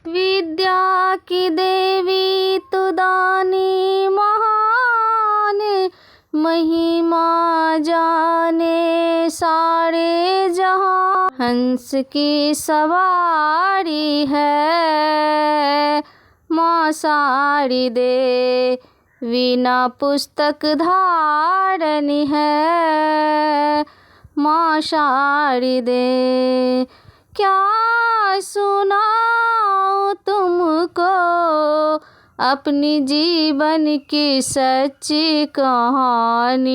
विद्या की देवी तू दानी महान, महिमा जाने सारे जहां। हंस की सवारी है माँ शारदे, वीणा पुस्तक धारनी है माँ शारदे। क्या सुनाऊं तुमको अपनी जीवन की सच्ची कहानी।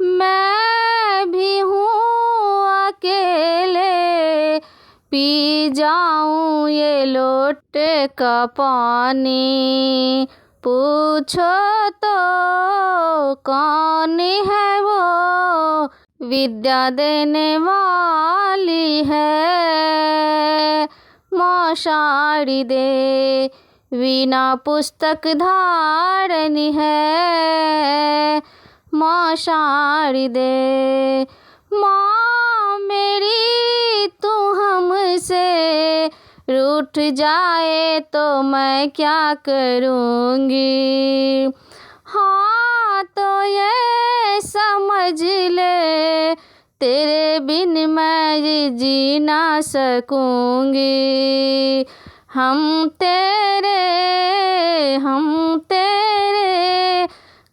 मैं भी हूँ अकेले, पी जाऊं ये लोटे का पानी। पूछो तो कौन है वो, विद्या देने वाली है माँ शारदे, वीणा पुस्तक धारनी है माँ शारदे। माँ मेरी तू हमसे रूठ जाए तो मैं क्या करूँगी। हाँ तो ये समझ ले, तेरे बिन मैं ये जी ना सकूँगी। हम तेरे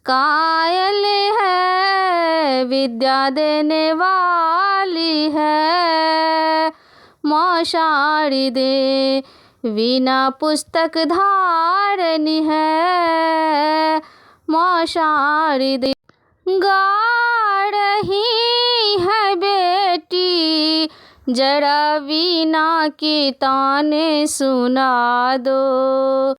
कायल है, विद्या देने वाली है माँ शारदे, वीणा पुस्तक धारनी है माँ शारदे। गा रही है बेटी जरा वीणा की ताने सुना दो।